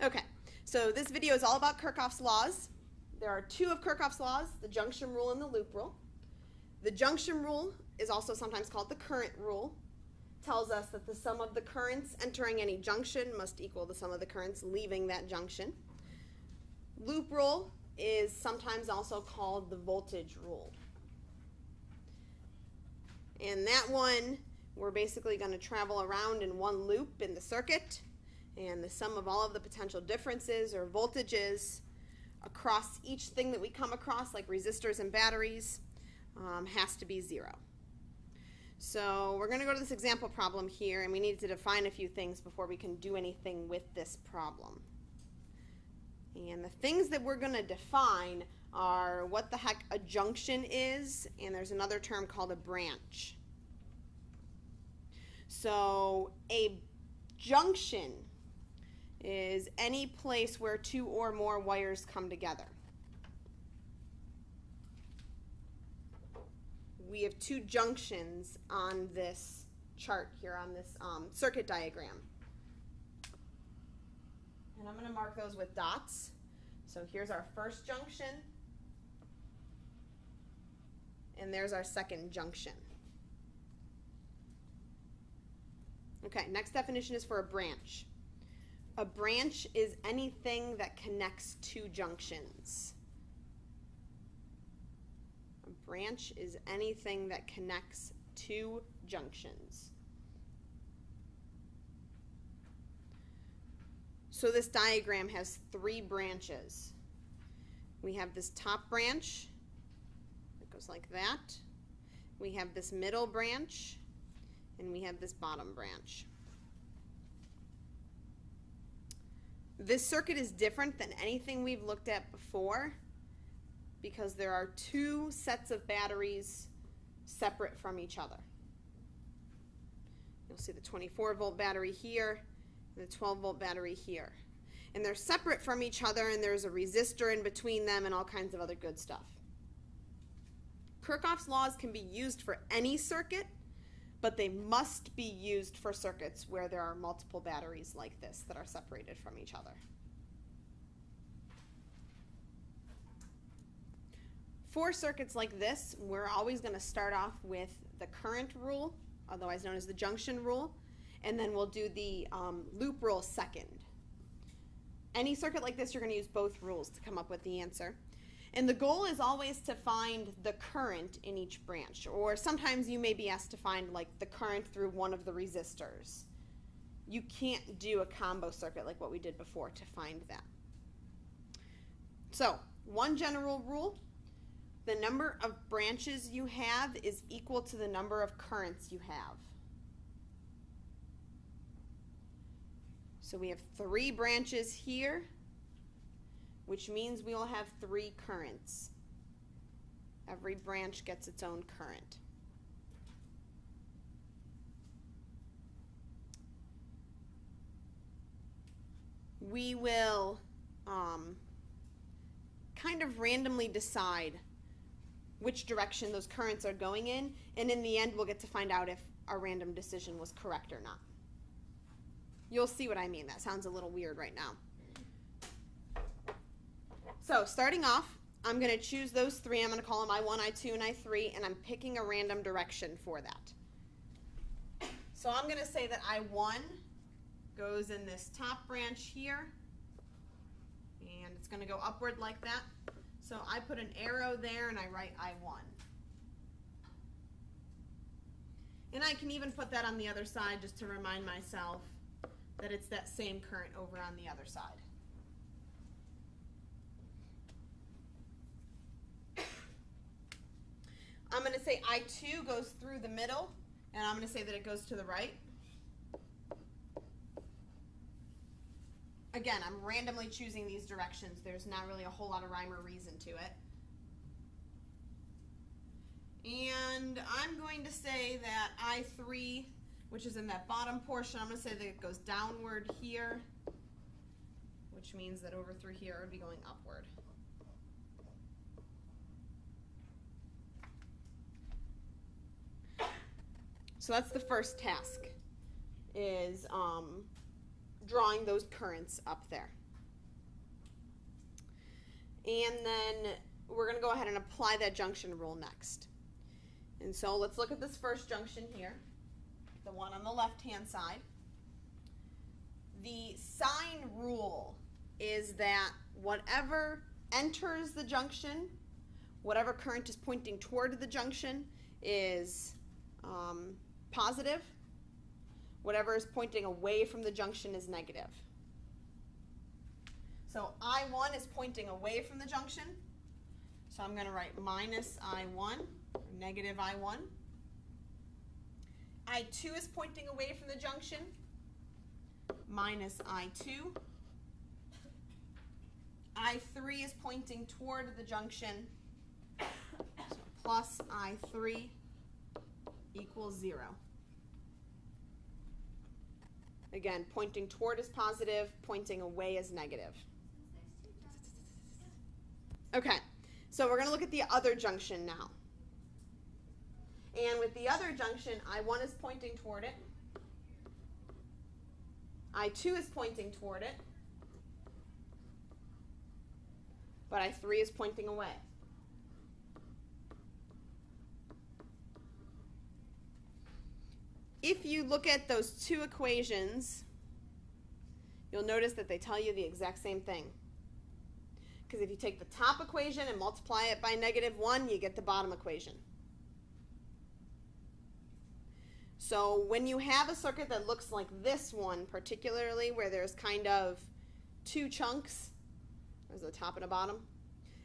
Okay, so this video is all about Kirchhoff's laws. There are two of Kirchhoff's laws, the junction rule and the loop rule. The junction rule is also sometimes called the current rule. Tells us that the sum of the currents entering any junction must equal the sum of the currents leaving that junction. Loop rule is sometimes also called the voltage rule. And that one, we're basically going to travel around in one loop in the circuit, and the sum of all of the potential differences or voltages across each thing that we come across, like resistors and batteries, has to be 0. So we're going to go to this example problem here, and we need to define a few things before we can do anything with this problem. And the things that we're going to define are what the heck a junction is, and there's another term called a branch. So a junction is any place where two or more wires come together. We have two junctions on this chart here, on this circuit diagram. And I'm going to mark those with dots. So here's our first junction, and there's our second junction. Okay, next definition is for a branch. A branch is anything that connects two junctions. A branch is anything that connects two junctions. So this diagram has 3 branches. We have this top branch that goes like that. We have this middle branch, and we have this bottom branch. This circuit is different than anything we've looked at before because there are 2 sets of batteries separate from each other. You'll see the 24-volt battery here and the 12-volt battery here. And they're separate from each other, and there's a resistor in between them and all kinds of other good stuff. Kirchhoff's laws can be used for any circuit, but they must be used for circuits where there are multiple batteries like this that are separated from each other. For circuits like this, we're always going to start off with the current rule, otherwise known as the junction rule, and then we'll do the loop rule second. Any circuit like this, you're going to use both rules to come up with the answer. And the goal is always to find the current in each branch, or sometimes you may be asked to find like the current through one of the resistors. You can't do a combo circuit like what we did before to find that. So, one general rule, the number of branches you have is equal to the number of currents you have. So we have 3 branches here, which means we will have 3 currents. Every branch gets its own current. We will kind of randomly decide which direction those currents are going in, and in the end we'll get to find out if our random decision was correct or not. You'll see what I mean. That sounds a little weird right now. So starting off, I'm going to choose those 3. I'm going to call them I1, I2, and I3, and I'm picking a random direction for that. So I'm going to say that I1 goes in this top branch here, and it's going to go upward like that. So I put an arrow there and I write I1. And I can even put that on the other side just to remind myself that it's that same current over on the other side. I'm going to say I2 goes through the middle, and I'm going to say that it goes to the right. Again, I'm randomly choosing these directions. There's not really a whole lot of rhyme or reason to it. And I'm going to say that I3, which is in that bottom portion, I'm going to say that it goes downward here, which means that over through here it would be going upward. So that's the first task, is drawing those currents up there. And then we're going to go ahead and apply that junction rule next. And so let's look at this first junction here, the one on the left-hand side. The sign rule is that whatever enters the junction, whatever current is pointing toward the junction is positive. Whatever is pointing away from the junction is negative. So I1 is pointing away from the junction. So I'm going to write minus I1, or negative I1. I2 is pointing away from the junction, minus I2. I3 is pointing toward the junction, so plus I3 equals 0. Again, pointing toward is positive, pointing away is negative. Okay, so we're going to look at the other junction now. And with the other junction, I1 is pointing toward it. I2 is pointing toward it. But I3 is pointing away. If you look at those two equations, you'll notice that they tell you the exact same thing. Because if you take the top equation and multiply it by -1, you get the bottom equation. So when you have a circuit that looks like this one, particularly where there's kind of two chunks, there's a top and a bottom,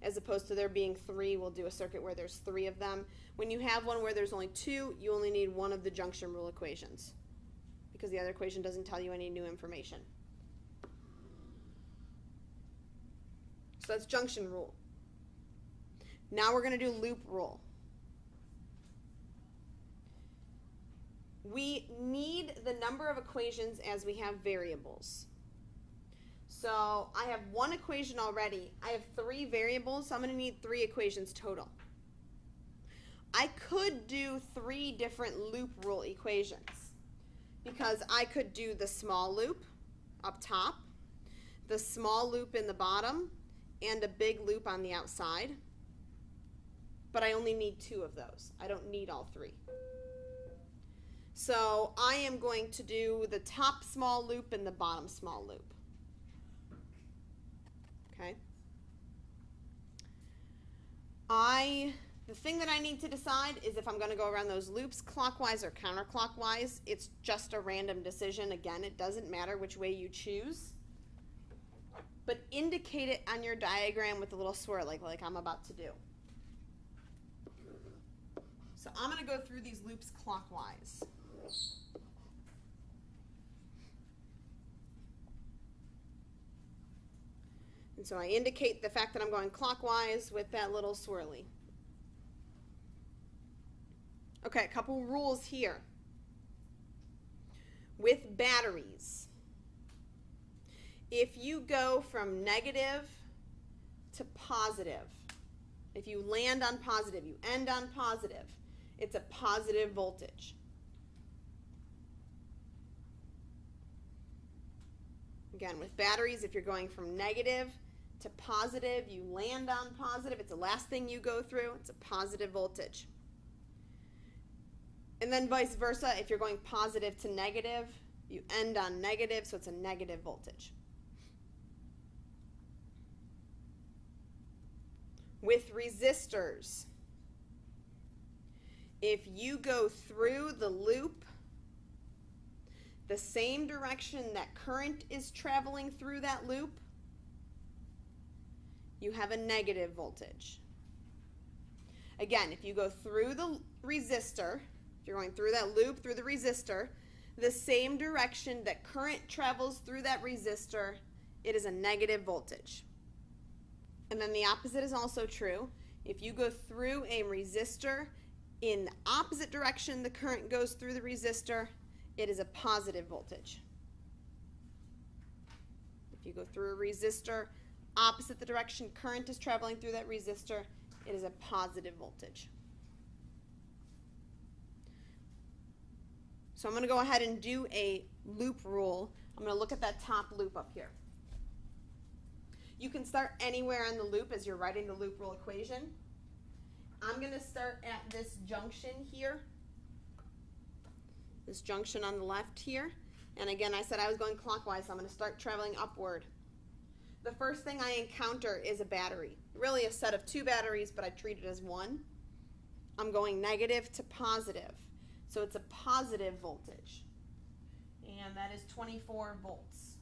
as opposed to there being 3, we'll do a circuit where there's 3 of them. When you have one where there's only 2, you only need one of the junction rule equations, because the other equation doesn't tell you any new information. So that's junction rule. Now we're going to do loop rule. We need the number of equations as we have variables. So I have one equation already. I have 3 variables, so I'm going to need 3 equations total. I could do 3 different loop rule equations, because I could do the small loop up top, the small loop in the bottom, and a big loop on the outside. But I only need 2 of those. I don't need all 3. So I am going to do the top small loop and the bottom small loop. Okay. The thing that I need to decide is if I'm going to go around those loops clockwise or counterclockwise. It's just a random decision. Again, it doesn't matter which way you choose. But indicate it on your diagram with a little swirl like I'm about to do. So I'm going to go through these loops clockwise. And so I indicate the fact that I'm going clockwise with that little swirly. Okay, a couple rules here. With batteries, if you go from negative to positive, if you land on positive, you end on positive, it's a positive voltage. Again, with batteries, if you're going from negative to positive, you land on positive, it's the last thing you go through, it's a positive voltage. And then vice versa, if you're going positive to negative, you end on negative, so it's a negative voltage. With resistors, if you go through the loop the same direction that current is traveling through that loop, you have a negative voltage. Again, if you go through the resistor, if you're going through that loop, through the resistor, the same direction that current travels through that resistor, it is a negative voltage. And then the opposite is also true. If you go through a resistor in the opposite direction the current goes through the resistor, it is a positive voltage. If you go through a resistor opposite the direction current is traveling through that resistor, it is a positive voltage. So I'm going to go ahead and do a loop rule. I'm going to look at that top loop up here. You can start anywhere on the loop as you're writing the loop rule equation. I'm going to start at this junction here, this junction on the left here. And again, I said I was going clockwise, so I'm going to start traveling upward. The first thing I encounter is a battery, really a set of 2 batteries, but I treat it as one. I'm going negative to positive, so it's a positive voltage, and that is 24 volts.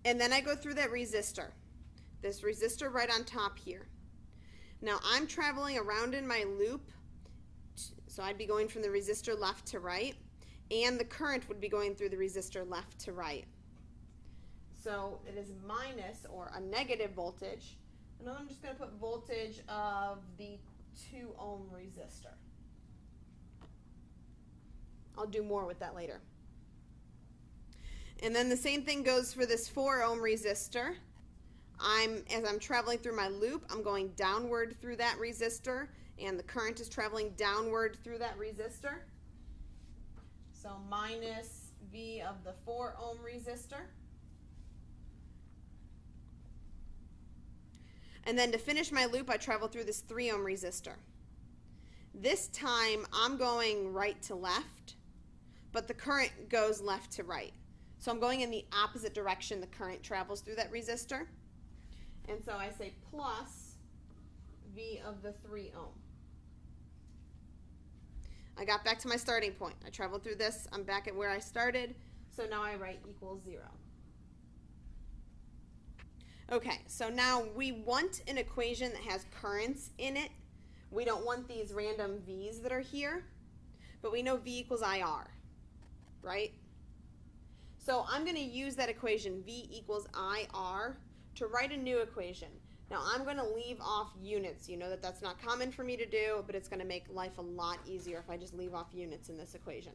And then I go through that resistor, this resistor right on top here. Now I'm traveling around in my loop, so I'd be going from the resistor left to right, and the current would be going through the resistor left to right. So it is minus, or a negative voltage, and I'm just going to put voltage of the 2 ohm resistor. I'll do more with that later. And then the same thing goes for this 4 ohm resistor. As I'm traveling through my loop, I'm going downward through that resistor, and the current is traveling downward through that resistor. So minus V of the 4 ohm resistor. And then to finish my loop, I travel through this 3 ohm resistor. This time I'm going right to left, but the current goes left to right. So I'm going in the opposite direction the current travels through that resistor. And so I say plus V of the 3 ohm. I got back to my starting point. I traveled through this. I'm back at where I started. So now I write equals 0. Okay, so now we want an equation that has currents in it. We don't want these random V's that are here, but we know V equals IR, right? So I'm going to use that equation, V equals IR, to write a new equation. Now I'm going to leave off units. You know that that's not common for me to do, but it's going to make life a lot easier if I just leave off units in this equation.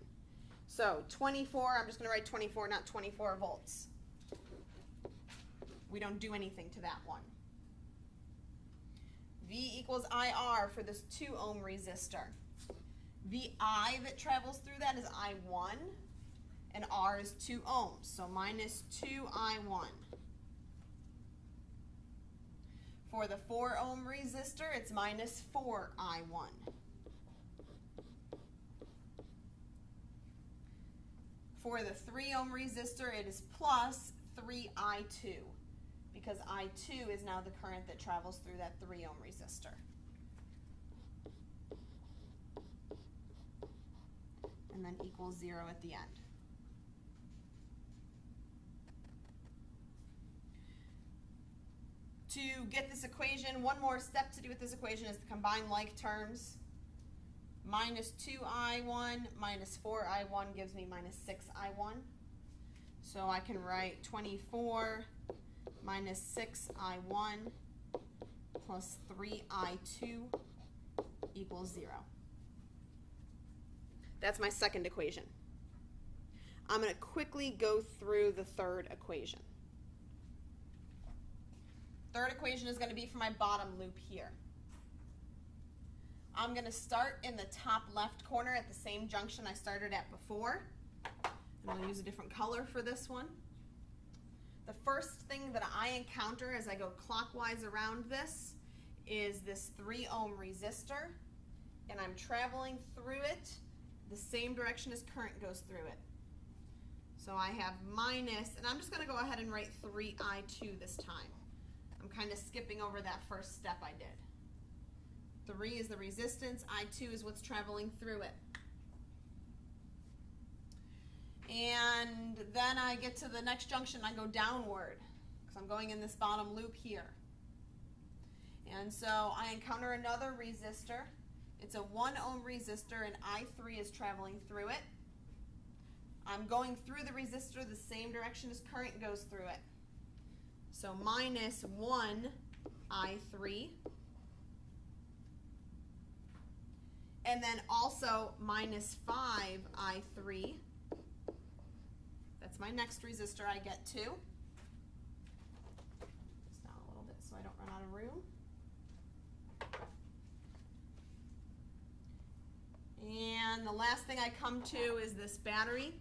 So 24, I'm just going to write 24, not 24 volts. We don't do anything to that one. V equals IR for this 2 ohm resistor. VI that travels through that is I1, and R is 2 ohms, so minus 2I1. For the 4 ohm resistor, it's minus 4I1. For the 3 ohm resistor, it is plus 3I2, because I2 is now the current that travels through that 3 ohm resistor. And then equals 0 at the end. To get this equation, one more step to do with this equation is to combine like terms. Minus 2I1 minus 4I1 gives me minus 6I1. So I can write 24 minus 6I1 plus 3I2 equals 0. That's my second equation. I'm going to quickly go through the third equation. Third equation is going to be for my bottom loop here. I'm going to start in the top left corner at the same junction I started at before. And I'll use a different color for this one. The first thing that I encounter as I go clockwise around this is this 3 ohm resistor, and I'm traveling through it the same direction as current goes through it. So I have minus, and I'm just going to go ahead and write 3I2 this time. I'm kind of skipping over that first step I did. 3 is the resistance, I2 is what's traveling through it. And then I get to the next junction, I go downward, because I'm going in this bottom loop here. And so I encounter another resistor. It's a 1 ohm resistor, and I3 is traveling through it. I'm going through the resistor the same direction as current goes through it. So minus 1 I3. And then also minus 5 I3. That's my next resistor I get to. Just down a little bit so I don't run out of room. And the last thing I come to is this battery.